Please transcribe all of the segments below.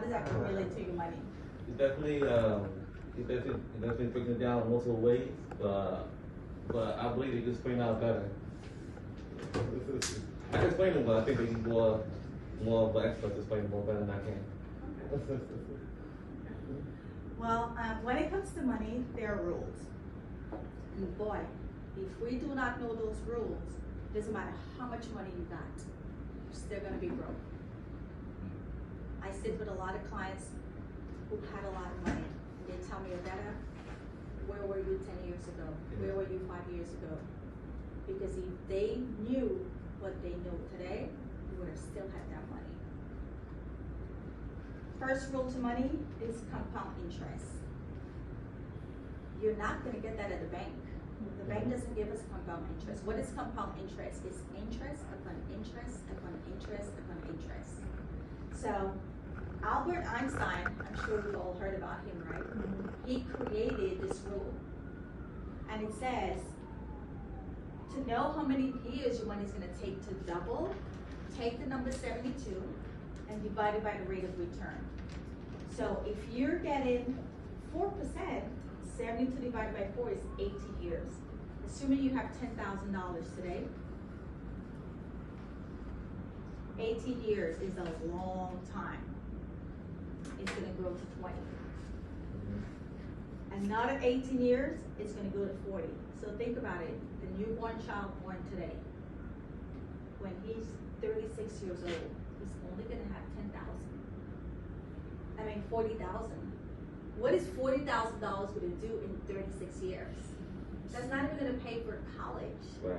does that correlate to your money? It definitely breaks it down in multiple ways, but I believe they can explain out better. I can explain them, but I think they need more of the experts to explain more better than I can. Well, when it comes to money, there are rules. And boy, if we do not know those rules, doesn't matter how much money you got, you're still gonna be broke. I sit with a lot of clients who had a lot of money. And they tell me, Odetta, where were you 10 years ago? Where were you 5 years ago? Because if they knew what they know today, you would have still had that money. First rule to money is compound interest. You're not gonna get that at the bank. The bank doesn't give us compound interest. What is compound interest? It's interest upon interest upon interest upon interest. So Albert Einstein, I'm sure we've all heard about him, right? He created this rule. And it says, to know how many years your money is going to take to double, take the number 72 and divide it by the rate of return. So if you're getting 4%, 72 divided by 4 is 80 years. Assuming you have $10,000 today, 80 years is a long time. It's going to grow to 20. Another 18 years, it's going to go to 40. So think about it. The newborn child born today, when he's 36 years old, he's only going to have 40,000. What is $40,000 going to do in 36 years? That's not even going to pay for college. Right.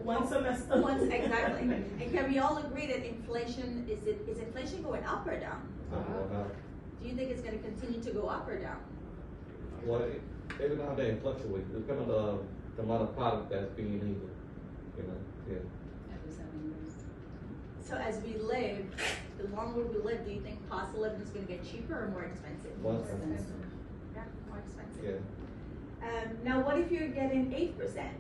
One semester. Exactly. And can we all agree that inflation, is inflation going up or down? Do you think it's going to continue to go up or down? Well, every now and then it fluctuates, depending on the amount of product that's being needed. Yeah. Every 7 years. So as we live, the longer we live, do you think cost of living is going to get cheaper or more expensive? More expensive. Yeah, more expensive. Yeah. Now, what if you're getting 8%?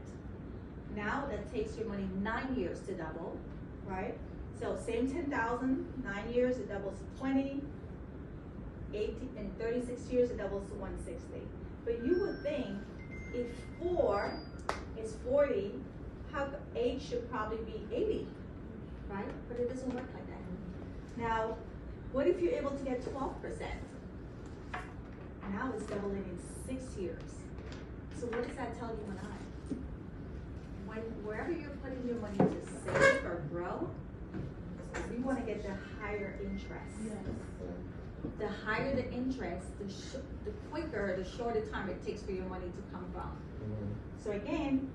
Now that takes your money 9 years to double, right? So same 10,000, 9 years, it doubles to 20. 80, in 36 years, it doubles to 160. But you would think if 4 is 40, how 8 should probably be 80, right? But it doesn't work like that. Now, what if you're able to get 12%? Now it's doubling in 6 years. So what does that tell you and I? Wherever you're putting your money to save or grow, we want to get the higher interest. Yes. The higher the interest, the quicker, the shorter time it takes for your money to come from. So again,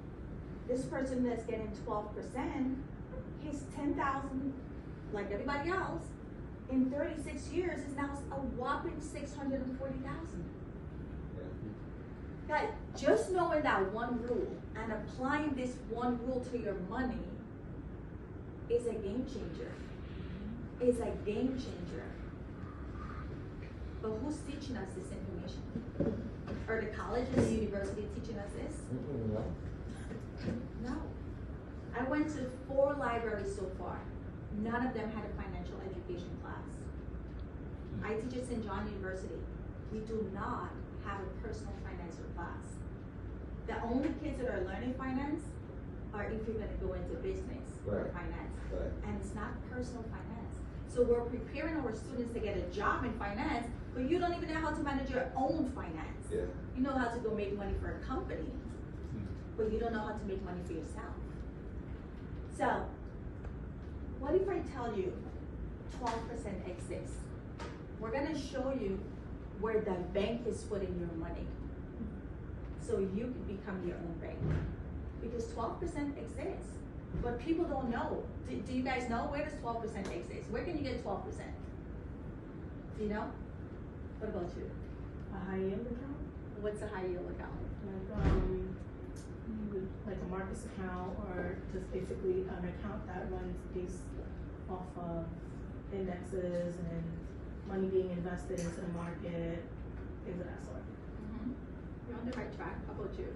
this person that's getting 12%, his 10,000, like everybody else, in 36 years is now a whopping 640,000. Guys, just knowing that one rule and applying this one rule to your money is a game changer. It's a game changer. But who's teaching us this information? Are the colleges and university teaching us this? No. I went to 4 libraries so far. None of them had a financial education class. I teach at St. John University. We do not have a personal finance class. The only kids that are learning finance are if you're going to go into business or finance. And it's not personal finance. So we're preparing our students to get a job in finance, but you don't even know how to manage your own finance. Yeah. You know how to go make money for a company, but you don't know how to make money for yourself. So, what if I tell you 12% exists? We're going to show you where the bank is putting your money, so you can become your own bank. Because 12% exists, but people don't know. Do you guys know, where does 12% exist? Where can you get 12%? Do you know? What about you? A high yield account? What's a high yield account? Like a Marcus account, or just basically an account that runs based off of indexes and money being invested into the market, things of that sort. You're on the right track. How about you?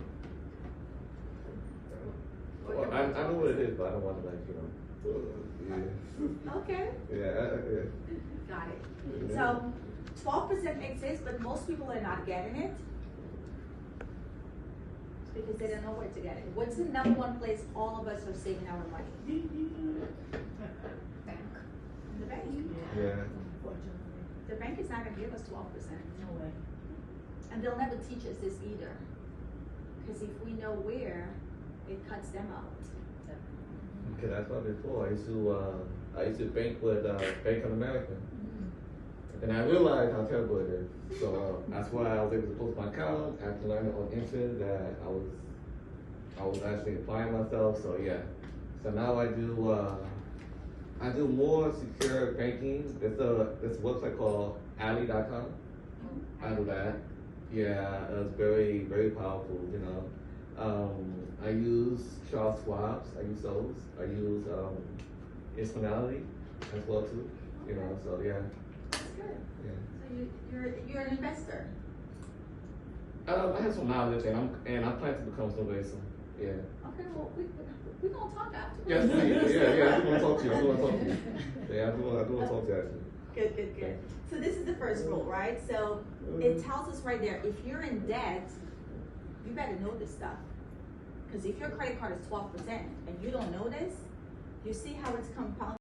Well, I know what it is, but I don't want to Yeah. Okay, Yeah. got it. Yeah. So 12% exists, but most people are not getting it because they don't know where to get it. What's the number one place all of us are saving our money? Bank. The bank. Yeah. Unfortunately. The bank is not gonna give us 12%. No way. And they'll never teach us this either. Because if we know where, it cuts them out. Because that's what before I used to bank with Bank of America, and I realized how terrible it is. So that's why I was able to close my account after learning on internet that I was actually applying myself. So yeah, so now I do more secure banking. There's a website called Ally.com. I do that. Yeah, it's very, very powerful, you know. I use Charles Schwab's, I use those. I use Infinality as well too, you know, so yeah. That's good. Yeah. So you're an investor. I have some knowledge and I plan to become somebody soon. Yeah. Okay, well, we gonna talk after. Yes, yeah, I do want to talk to you. I do want to talk to you. Yeah, I do want to talk to you actually. Good. So this is the first rule, right? So it tells us right there, if you're in debt, you better know this stuff. Because if your credit card is 12% and you don't know this, you see how it's compounding.